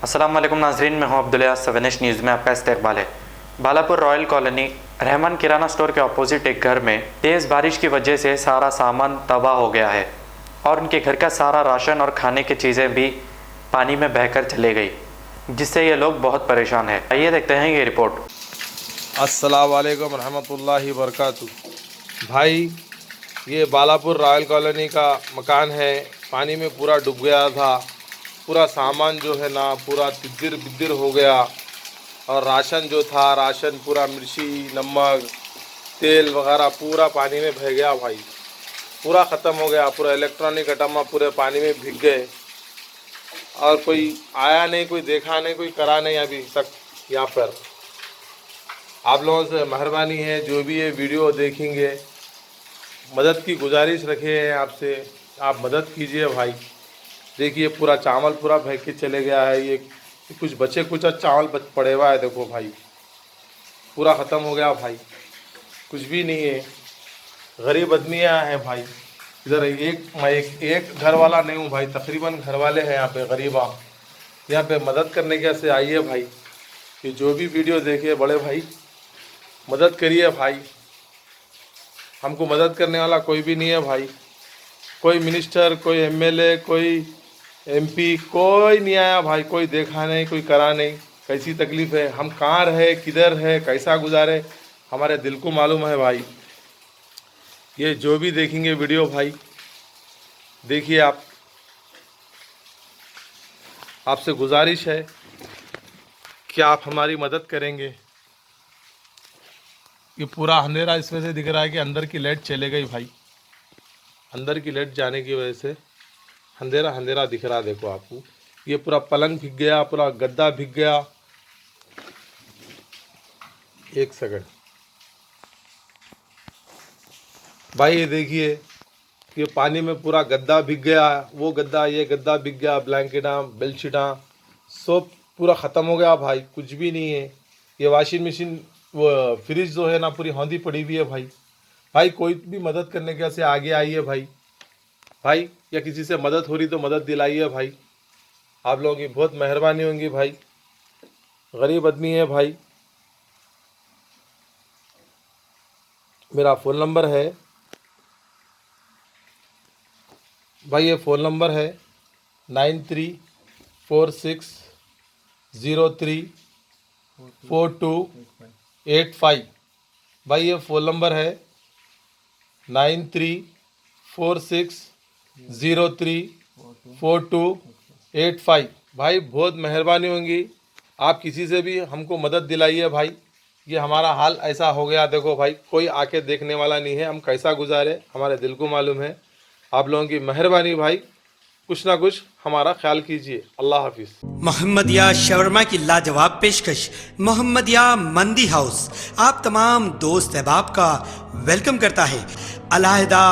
अस्सलाम वालेकुम नाजरीन, मैं हूं अब्दुल्ला। सवेनिश न्यूज़ में आपका इस्तकबाल है। बालापुर रॉयल कॉलोनी रहमान किराना स्टोर के अपोजिट एक घर में तेज़ बारिश की वजह से सारा सामान तबाह हो गया है और उनके घर का सारा राशन और खाने की चीज़ें भी पानी में बहकर चले गई, जिससे ये लोग बहुत परेशान हैं। आइए देखते हैं ये रिपोर्ट। अस्सलाम वालेकुम रहमतुल्लाहि बरकातुहू। भाई, ये बालापुर रॉयल कॉलोनी का मकान है, पानी में पूरा डूब गया था। पूरा सामान जो है ना पूरा तिद्दिर बिद्दिर हो गया और राशन जो था, राशन पूरा मिर्ची, नमक, तेल वगैरह पूरा पानी में बह गया भाई। पूरा ख़त्म हो गया। पूरा इलेक्ट्रॉनिक आइटम पूरे पानी में भीग गए और कोई आया नहीं, कोई देखा नहीं, कोई करा नहीं अभी तक यहाँ पर। आप लोगों से मेहरबानी है, जो भी ये वीडियो देखेंगे, मदद की गुजारिश रखे हैं आपसे, आप मदद कीजिए भाई। देखिए पूरा चावल पूरा बह के चले गया है। ये कुछ बचे कुछ चावल पड़े हुआ है, देखो भाई, पूरा ख़त्म हो गया भाई, कुछ भी नहीं है। गरीब आदमियाँ हैं भाई इधर। मैं एक घर वाला नहीं हूँ भाई, तकरीबन घर वाले हैं यहाँ पे गरीबा। यहाँ पे मदद करने के से आइए भाई, कि जो भी वीडियो देखे बड़े भाई मदद करिए भाई। हमको मदद करने वाला कोई भी नहीं है भाई। कोई मिनिस्टर, कोई एमएलए, कोई एमपी, कोई नहीं आया भाई। कोई देखा नहीं, कोई करा नहीं। कैसी तकलीफ़ है, हम कहाँ रहे, किधर है, कैसा गुजारे, हमारे दिल को मालूम है भाई। ये जो भी देखेंगे वीडियो भाई, देखिए आप, आपसे गुजारिश है कि आप हमारी मदद करेंगे। ये पूरा अंधेरा इस वजह से दिख रहा है कि अंदर की लाइट चले गई भाई। अंदर की लाइट जाने की वजह से अंधेरा अंधेरा दिख रहा है। देखो आपको, ये पूरा पलंग भीग गया, पूरा गद्दा भीग गया। एक सेकंड भाई, ये देखिए, ये पानी में पूरा गद्दा भीग गया, वो गद्दा, ये गद्दा भीग गया, ब्लैंकेटा, बेडशीटा सब पूरा ख़त्म हो गया भाई, कुछ भी नहीं है। ये वॉशिंग मशीन, वो फ्रिज जो है ना, पूरी हौंदी पड़ी हुई है भाई। भाई कोई भी मदद करने के से आगे आइए भाई। भाई या किसी से मदद हो रही तो मदद दिलाइए भाई। आप लोगों की बहुत मेहरबानी होंगी भाई। गरीब आदमी है भाई। मेरा फ़ोन नंबर है भाई, ये फ़ोन नंबर है 9346034285। भाई ये फ़ोन नंबर है 9346034285। भाई बहुत मेहरबानी होंगी, आप किसी से भी हमको मदद दिलाइए भाई। ये हमारा हाल ऐसा हो गया, देखो भाई, कोई आके देखने वाला नहीं है, हम कैसा गुजारे हमारे दिल को मालूम है। आप लोगों की मेहरबानी भाई, कुछ ना कुछ हमारा ख्याल कीजिए। अल्लाह हाफिज़। मोहम्मदिया शवरमा की लाजवाब पेशकश मोहम्मदिया मंदी हाउस आप तमाम दोस्त अहबाब का वेलकम करता है। अलहदा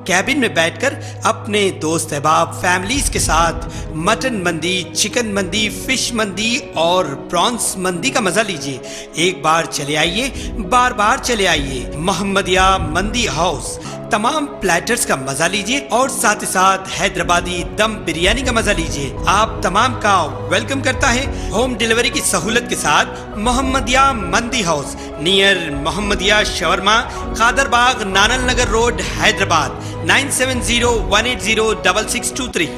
कैबिन में बैठकर अपने दोस्त अहबाब फैमिलीज के साथ मटन मंदी, चिकन मंदी, फिश मंदी और प्रॉन्स मंदी का मजा लीजिए। एक बार चले आइए, बार बार चले आइए। मोहम्मदिया मंदी हाउस तमाम प्लेटर्स का मजा लीजिए और साथ ही साथ हैदराबादी दम बिरयानी का मजा लीजिए। आप तमाम का वेलकम करता है होम डिलीवरी की सहूलत के साथ मोहम्मदिया मंदी house, near Mohammadia shawarma, Kadarbagh, नानल नगर रोड, हैदराबाद 9701806623।